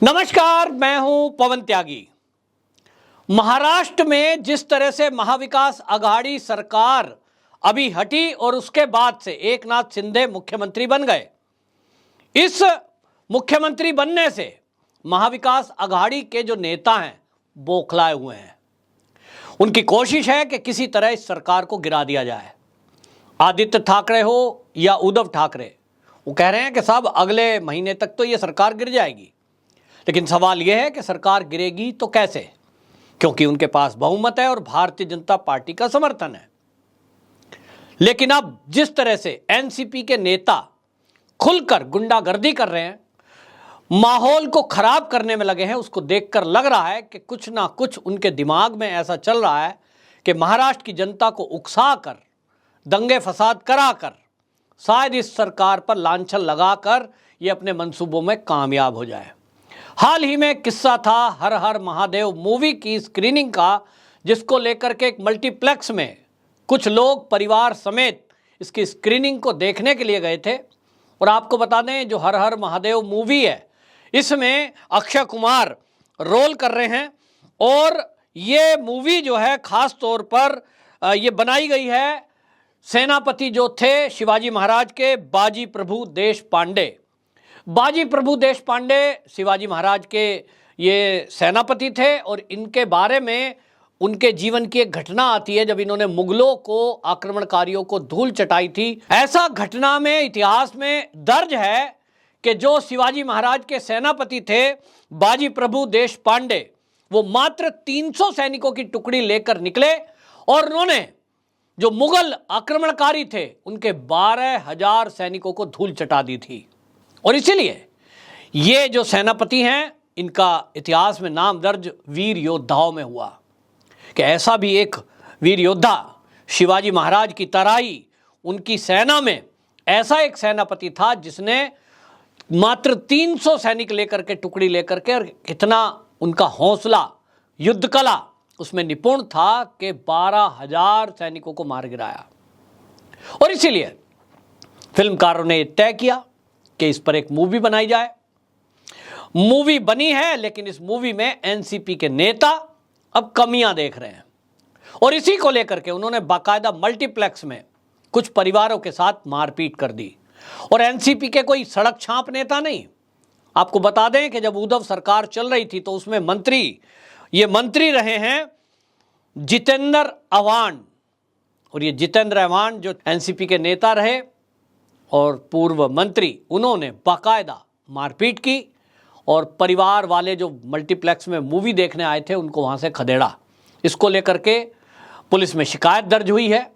नमस्कार, मैं हूं पवन त्यागी। महाराष्ट्र में जिस तरह से महाविकास आघाड़ी सरकार अभी हटी और उसके बाद से एकनाथ शिंदे मुख्यमंत्री बन गए, इस मुख्यमंत्री बनने से महाविकास आघाड़ी के जो नेता हैं बौखलाए हुए हैं। उनकी कोशिश है कि किसी तरह इस सरकार को गिरा दिया जाए। आदित्य ठाकरे हो या उद्धव ठाकरे, वो कह रहे हैं कि साहब अगले महीने तक तो ये सरकार गिर जाएगी। लेकिन सवाल यह है कि सरकार गिरेगी तो कैसे, क्योंकि उनके पास बहुमत है और भारतीय जनता पार्टी का समर्थन है। लेकिन अब जिस तरह से एनसीपी के नेता खुलकर गुंडागर्दी कर रहे हैं, माहौल को खराब करने में लगे हैं, उसको देखकर लग रहा है कि कुछ ना कुछ उनके दिमाग में ऐसा चल रहा है कि महाराष्ट्र की जनता को उकसाकर, दंगे फसाद कराकर शायद इस सरकार पर लांछन लगाकर ये अपने मंसूबों में कामयाब हो जाए। हाल ही में एक किस्सा था हर हर महादेव मूवी की स्क्रीनिंग का, जिसको लेकर के एक मल्टीप्लेक्स में कुछ लोग परिवार समेत इसकी स्क्रीनिंग को देखने के लिए गए थे। और आपको बता दें, जो हर हर महादेव मूवी है, इसमें अक्षय कुमार रोल कर रहे हैं और ये मूवी जो है खास तौर पर ये बनाई गई है सेनापति जो थे शिवाजी महाराज के, बाजी प्रभु देशपांडे। बाजी प्रभु देशपांडे शिवाजी महाराज के ये सेनापति थे और इनके बारे में उनके जीवन की एक घटना आती है जब इन्होंने मुगलों को, आक्रमणकारियों को धूल चटाई थी। ऐसा घटना में इतिहास में दर्ज है कि जो शिवाजी महाराज के सेनापति थे बाजी प्रभु देशपांडे, वो मात्र 300 सैनिकों की टुकड़ी लेकर निकले और उन्होंने जो मुगल आक्रमणकारी थे उनके 12,000 सैनिकों को धूल चटा दी थी। और इसीलिए ये जो सेनापति हैं, इनका इतिहास में नाम दर्ज वीर योद्धाओं में हुआ कि ऐसा भी एक वीर योद्धा शिवाजी महाराज की तरह ही उनकी सेना में ऐसा एक सेनापति था जिसने मात्र 300 सैनिक लेकर के, टुकड़ी लेकर के, और कितना उनका हौसला, युद्ध कला उसमें निपुण था कि 12,000 सैनिकों को मार गिराया। और इसीलिए फिल्मकारों ने तय किया कि इस पर एक मूवी बनाई जाए। मूवी बनी है, लेकिन इस मूवी में एनसीपी के नेता अब कमियां देख रहे हैं और इसी को लेकर के उन्होंने बाकायदा मल्टीप्लेक्स में कुछ परिवारों के साथ मारपीट कर दी। और एनसीपी के कोई सड़क छाप नेता नहीं। आपको बता दें कि जब उद्धव सरकार चल रही थी तो उसमें मंत्री रहे हैं जितेंद्र आव्हाड, और ये जितेंद्र आव्हाड जो एनसीपी के नेता रहे और पूर्व मंत्री, उन्होंने बाकायदा मारपीट की और परिवार वाले जो मल्टीप्लेक्स में मूवी देखने आए थे उनको वहाँ से खदेड़ा। इसको लेकर के पुलिस में शिकायत दर्ज हुई है।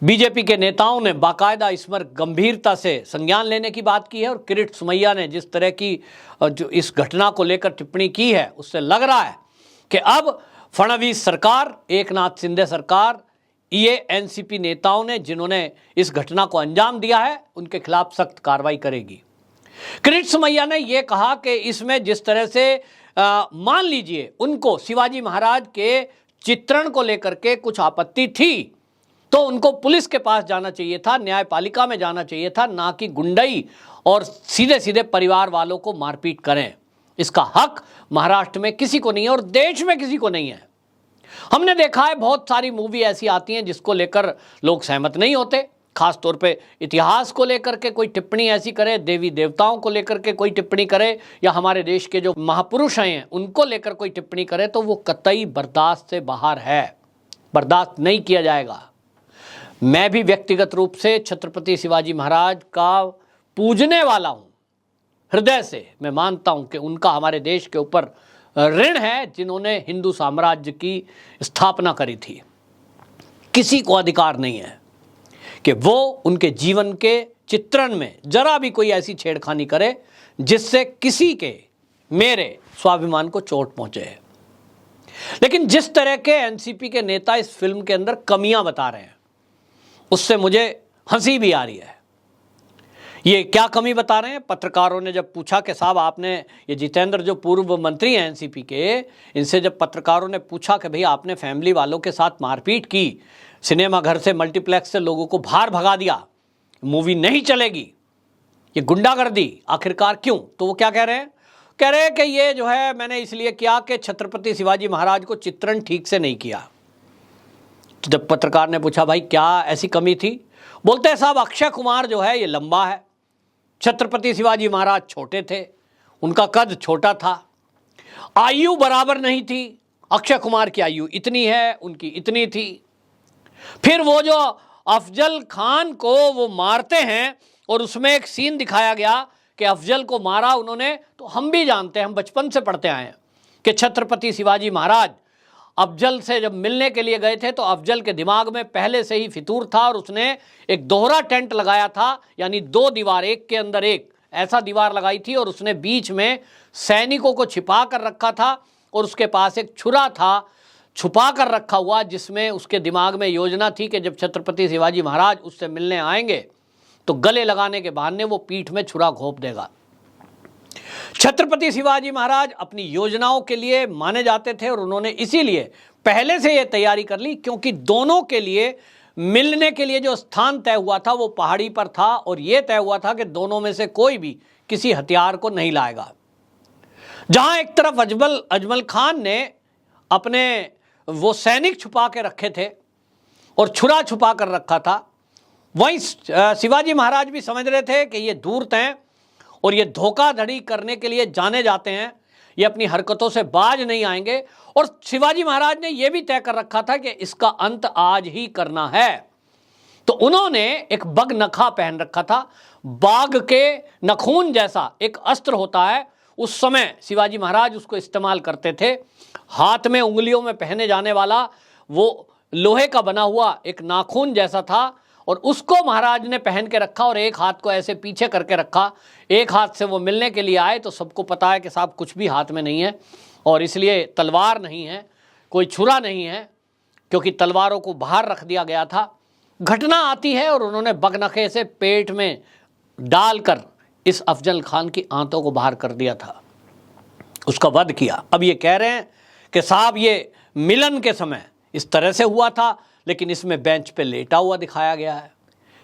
बीजेपी के नेताओं ने बाकायदा इस पर गंभीरता से संज्ञान लेने की बात की है और किरीट सोमैया ने जिस तरह की जो इस घटना को लेकर टिप्पणी की है, उससे लग रहा है कि अब फडणवीस सरकार, एकनाथ शिंदे सरकार, ये एनसीपी नेताओं ने जिन्होंने इस घटना को अंजाम दिया है उनके खिलाफ सख्त कार्रवाई करेगी। किरीट सोमैया ने यह कहा कि इसमें जिस तरह से मान लीजिए उनको शिवाजी महाराज के चित्रण को लेकर के कुछ आपत्ति थी तो उनको पुलिस के पास जाना चाहिए था, न्यायपालिका में जाना चाहिए था, ना कि गुंडई और सीधे सीधे परिवार वालों को मारपीट करें। इसका हक महाराष्ट्र में किसी को नहीं है और देश में किसी को नहीं है। हमने देखा है बहुत सारी मूवी ऐसी आती हैं जिसको लेकर लोग सहमत नहीं होते, खास तौर पे इतिहास को लेकर के कोई टिप्पणी ऐसी करे, देवी देवताओं को लेकर के कोई टिप्पणी करे, या हमारे देश के जो महापुरुष हैं उनको लेकर कोई टिप्पणी करे, तो वो कतई बर्दाश्त से बाहर है, बर्दाश्त नहीं किया जाएगा। मैं भी व्यक्तिगत रूप से छत्रपति शिवाजी महाराज का पूजने वाला हूँ, हृदय से मैं मानता हूँ कि उनका हमारे देश के ऊपर ऋण है, जिन्होंने हिंदू साम्राज्य की स्थापना करी थी। किसी को अधिकार नहीं है कि वो उनके जीवन के चित्रण में जरा भी कोई ऐसी छेड़खानी करे जिससे किसी के, मेरे स्वाभिमान को चोट पहुंचे। लेकिन जिस तरह के एनसीपी के नेता इस फिल्म के अंदर कमियां बता रहे हैं, उससे मुझे हंसी भी आ रही है। ये क्या कमी बता रहे हैं? पत्रकारों ने जब पूछा कि साहब आपने, ये जितेंद्र जो पूर्व मंत्री हैं एनसीपी के, इनसे जब पत्रकारों ने पूछा कि भाई आपने फैमिली वालों के साथ मारपीट की, सिनेमा घर से, मल्टीप्लेक्स से लोगों को बाहर भगा दिया, मूवी नहीं चलेगी, ये गुंडागर्दी आखिरकार क्यों? तो वो क्या कह रहे हैं, कह रहे कि ये जो है मैंने इसलिए किया कि छत्रपति शिवाजी महाराज को चित्रण ठीक से नहीं किया। तो जब पत्रकार ने पूछा भाई क्या ऐसी कमी थी, बोलते हैं साहब अक्षय कुमार जो है ये लंबा है, छत्रपति शिवाजी महाराज छोटे थे, उनका कद छोटा था, आयु बराबर नहीं थी, अक्षय कुमार की आयु इतनी है, उनकी इतनी थी। फिर वो जो अफजल खान को वो मारते हैं और उसमें एक सीन दिखाया गया कि अफजल को मारा उन्होंने, तो हम भी जानते हैं, हम बचपन से पढ़ते आए हैं कि छत्रपति शिवाजी महाराज अफजल से जब मिलने के लिए गए थे तो अफजल के दिमाग में पहले से ही फितूर था और उसने एक दोहरा टेंट लगाया था, यानी दो दीवार एक के अंदर एक ऐसा दीवार लगाई थी और उसने बीच में सैनिकों को छिपा कर रखा था और उसके पास एक छुरा था छुपा कर रखा हुआ, जिसमें उसके दिमाग में योजना थी कि जब छत्रपति शिवाजी महाराज उससे मिलने आएंगे तो गले लगाने के बहाने वो पीठ में छुरा घोंप देगा। छत्रपति शिवाजी महाराज अपनी योजनाओं के लिए माने जाते थे और उन्होंने इसीलिए पहले से ये तैयारी कर ली, क्योंकि दोनों के लिए मिलने के लिए जो स्थान तय हुआ था वो पहाड़ी पर था और ये तय हुआ था कि दोनों में से कोई भी किसी हथियार को नहीं लाएगा। जहां एक तरफ अजमल खान ने अपने वो सैनिक छुपा के रखे थे और छुरा छुपा कर रखा था, वहीं शिवाजी महाराज भी समझ रहे थे कि ये धूर्त हैं और ये धोखाधड़ी करने के लिए जाने जाते हैं, ये अपनी हरकतों से बाज नहीं आएंगे। और शिवाजी महाराज ने यह भी तय कर रखा था कि इसका अंत आज ही करना है। तो उन्होंने एक बग नखा पहन रखा था, बाघ के नखून जैसा एक अस्त्र होता है, उस समय शिवाजी महाराज उसको इस्तेमाल करते थे। हाथ में उंगलियों में पहने जाने वाला वो लोहे का बना हुआ एक नाखून जैसा था और उसको महाराज ने पहन के रखा और एक हाथ को ऐसे पीछे करके रखा। एक हाथ से वो मिलने के लिए आए तो सबको पता है कि साहब कुछ भी हाथ में नहीं है और इसलिए तलवार नहीं है, कोई छुरा नहीं है, क्योंकि तलवारों को बाहर रख दिया गया था। घटना आती है और उन्होंने बगनखे से पेट में डालकर इस अफजल खान की आंतों को बाहर कर दिया था, उसका वध किया। अब ये कह रहे हैं कि साहब ये मिलन के समय इस तरह से हुआ था, लेकिन इसमें बेंच पे लेटा हुआ दिखाया गया है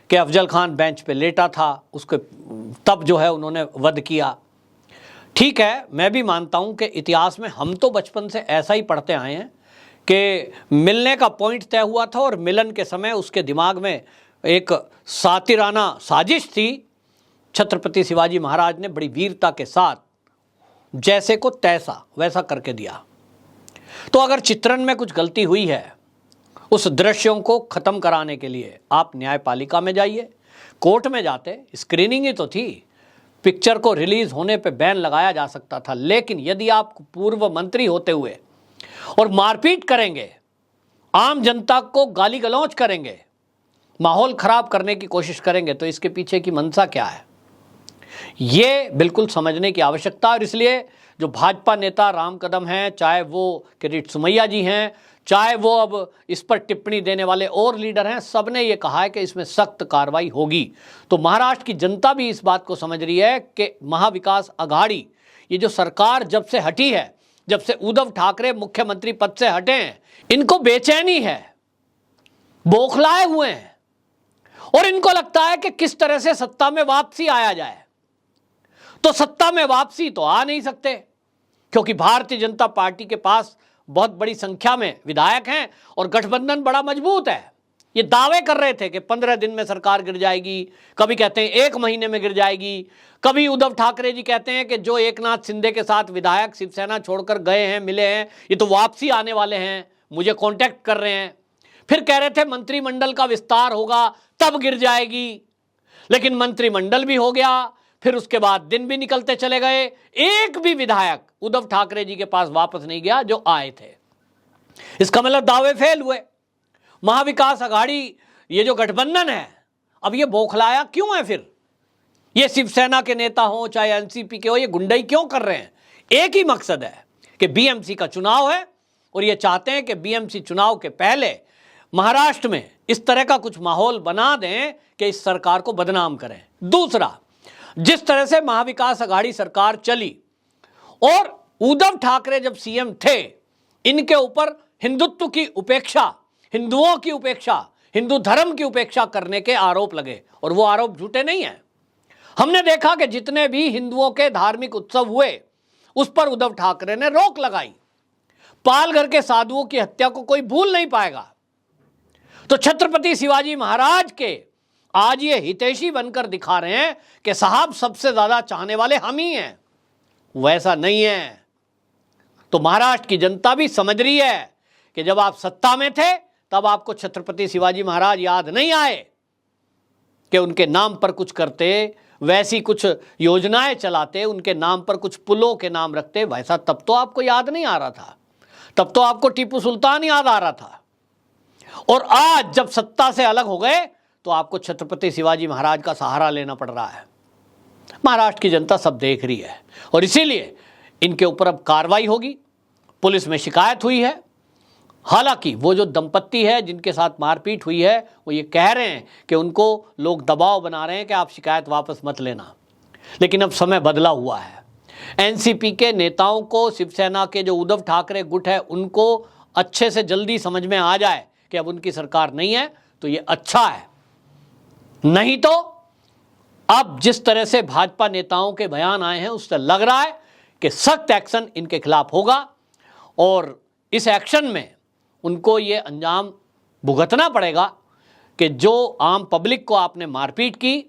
कि अफजल खान बेंच पे लेटा था, उसके तब जो है उन्होंने वध किया। ठीक है, मैं भी मानता हूं कि इतिहास में हम तो बचपन से ऐसा ही पढ़ते आए हैं कि मिलने का पॉइंट तय हुआ था और मिलन के समय उसके दिमाग में एक सातिराना साजिश थी। छत्रपति शिवाजी महाराज ने बड़ी वीरता के साथ जैसे को तैसा वैसा करके दिया। तो अगर चित्रण में कुछ गलती हुई है, उस दृश्यों को खत्म कराने के लिए आप न्यायपालिका में जाइए, कोर्ट में जाते, स्क्रीनिंग ही तो थी, पिक्चर को रिलीज होने पे बैन लगाया जा सकता था। लेकिन यदि आप पूर्व मंत्री होते हुए और मारपीट करेंगे, आम जनता को गाली गलौज करेंगे, माहौल खराब करने की कोशिश करेंगे, तो इसके पीछे की मंशा क्या है, ये बिल्कुल समझने की आवश्यकता। और इसलिए जो भाजपा नेता राम कदम हैं, चाहे वो किरीट सोमैया जी हैं, चाहे वो अब इस पर टिप्पणी देने वाले और लीडर हैं, सबने ये कहा है कि इसमें सख्त कार्रवाई होगी। तो महाराष्ट्र की जनता भी इस बात को समझ रही है कि महाविकास आघाड़ी, ये जो सरकार जब से हटी है, जब से उद्धव ठाकरे मुख्यमंत्री पद से हटे हैं, इनको बेचैनी है, बौखलाए हुए हैं और इनको लगता है कि किस तरह से सत्ता में वापसी आया जाए। तो सत्ता में वापसी तो आ नहीं सकते, क्योंकि भारतीय जनता पार्टी के पास बहुत बड़ी संख्या में विधायक हैं और गठबंधन बड़ा मजबूत है। ये दावे कर रहे थे कि 15 दिन में सरकार गिर जाएगी, कभी कहते हैं 1 महीने में गिर जाएगी, कभी उद्धव ठाकरे जी कहते हैं कि जो एकनाथ शिंदे के साथ विधायक शिवसेना छोड़कर गए हैं, मिले हैं, ये तो वापसी आने वाले हैं, मुझे कांटेक्ट कर रहे हैं। फिर कह रहे थे मंत्रिमंडल का विस्तार होगा तब गिर जाएगी, लेकिन मंत्रिमंडल भी हो गया, फिर उसके बाद दिन भी निकलते चले गए, एक भी विधायक उद्धव ठाकरे जी के पास वापस नहीं गया जो आए थे। इसका मतलब दावे फेल हुए। महाविकास आघाड़ी, ये जो गठबंधन है, अब ये बौखलाया क्यों है? फिर ये शिवसेना के नेता हो चाहे एनसीपी के हो, ये गुंडाई क्यों कर रहे हैं? एक ही मकसद है कि बीएमसी का चुनाव है और ये चाहते हैं कि बीएमसी चुनाव के पहले महाराष्ट्र में इस तरह का कुछ माहौल बना दें कि इस सरकार को बदनाम करें। दूसरा, जिस तरह से महाविकास आघाड़ी सरकार चली और उद्धव ठाकरे जब सीएम थे, इनके ऊपर हिंदुत्व की उपेक्षा, हिंदुओं की उपेक्षा, हिंदू धर्म की उपेक्षा करने के आरोप लगे और वो आरोप झूठे नहीं हैं। हमने देखा कि जितने भी हिंदुओं के धार्मिक उत्सव हुए उस पर उद्धव ठाकरे ने रोक लगाई। पालघर के साधुओं की हत्या को कोई भूल नहीं पाएगा। तो छत्रपति शिवाजी महाराज के आज ये हितैषी बनकर दिखा रहे हैं कि साहब सबसे ज्यादा चाहने वाले हम ही हैं। वैसा नहीं है। तो महाराष्ट्र की जनता भी समझ रही है कि जब आप सत्ता में थे तब आपको छत्रपति शिवाजी महाराज याद नहीं आए कि उनके नाम पर कुछ करते, वैसी कुछ योजनाएं चलाते, उनके नाम पर कुछ पुलों के नाम रखते। वैसा तब तो आपको याद नहीं आ रहा था, तब तो आपको टीपू सुल्तान याद आ रहा था। और आज जब सत्ता से अलग हो गए तो आपको छत्रपति शिवाजी महाराज का सहारा लेना पड़ रहा है। महाराष्ट्र की जनता सब देख रही है और इसीलिए इनके ऊपर अब कार्रवाई होगी। पुलिस में शिकायत हुई है। हालांकि वो जो दंपत्ति है जिनके साथ मारपीट हुई है वो ये कह रहे हैं कि उनको लोग दबाव बना रहे हैं कि आप शिकायत वापस मत लेना। लेकिन अब समय बदला हुआ है। एनसीपी के नेताओं को, शिवसेना के जो उद्धव ठाकरे गुट है, उनको अच्छे से जल्दी समझ में आ जाए कि अब उनकी सरकार नहीं है तो ये अच्छा है। नहीं तो अब जिस तरह से भाजपा नेताओं के बयान आए हैं उससे लग रहा है कि सख्त एक्शन इनके खिलाफ होगा और इस एक्शन में उनको ये अंजाम भुगतना पड़ेगा कि जो आम पब्लिक को आपने मारपीट की,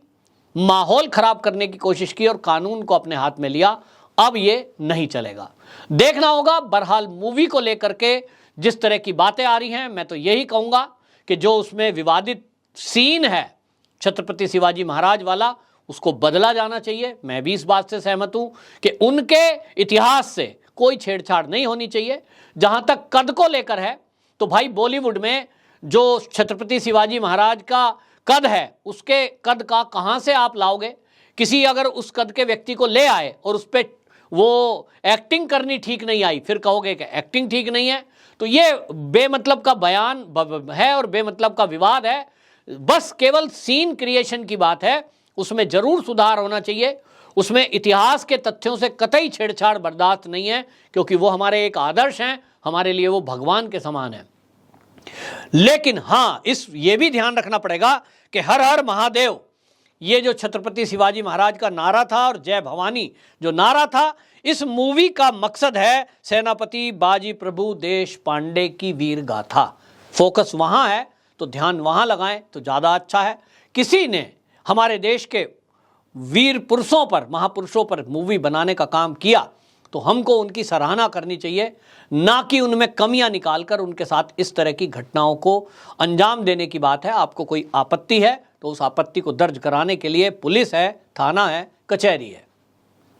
माहौल खराब करने की कोशिश की और कानून को अपने हाथ में लिया, अब ये नहीं चलेगा। देखना होगा। बहरहाल मूवी को लेकर के जिस तरह की बातें आ रही हैं, मैं तो यही कहूँगा कि जो उसमें विवादित सीन है छत्रपति शिवाजी महाराज वाला, उसको बदला जाना चाहिए। मैं भी इस बात से सहमत हूँ कि उनके इतिहास से कोई छेड़छाड़ नहीं होनी चाहिए। जहाँ तक कद को लेकर है तो भाई बॉलीवुड में जो छत्रपति शिवाजी महाराज का कद है, उसके कद का कहाँ से आप लाओगे? किसी अगर उस कद के व्यक्ति को ले आए और उस पर वो एक्टिंग करनी ठीक नहीं आई, फिर कहोगे कि एक्टिंग ठीक नहीं है। तो ये बेमतलब का बयान है और बेमतलब का विवाद है। बस केवल सीन क्रिएशन की बात है, उसमें जरूर सुधार होना चाहिए। उसमें इतिहास के तथ्यों से कतई छेड़छाड़ बर्दाश्त नहीं है, क्योंकि वो हमारे एक आदर्श हैं, हमारे लिए वो भगवान के समान है। लेकिन हाँ, ये भी ध्यान रखना पड़ेगा कि हर हर महादेव, ये जो छत्रपति शिवाजी महाराज का नारा था और जय भवानी जो नारा था, इस मूवी का मकसद है सेनापति बाजी प्रभु देश पांडे की वीर गाथा। फोकस वहां है तो ध्यान वहां लगाएं तो ज्यादा अच्छा है। किसी ने हमारे देश के वीर पुरुषों पर, महापुरुषों पर मूवी बनाने का काम किया तो हमको उनकी सराहना करनी चाहिए, ना कि उनमें कमियां निकालकर उनके साथ इस तरह की घटनाओं को अंजाम देने की बात है। आपको कोई आपत्ति है तो उस आपत्ति को दर्ज कराने के लिए पुलिस है, थाना है, कचहरी है।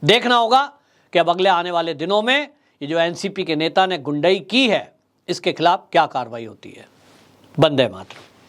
देखना होगा कि अब अगले आने वाले दिनों में ये जो एनसीपी के नेता ने गुंडई की है, इसके खिलाफ क्या कार्रवाई होती है। वंदे मातरम।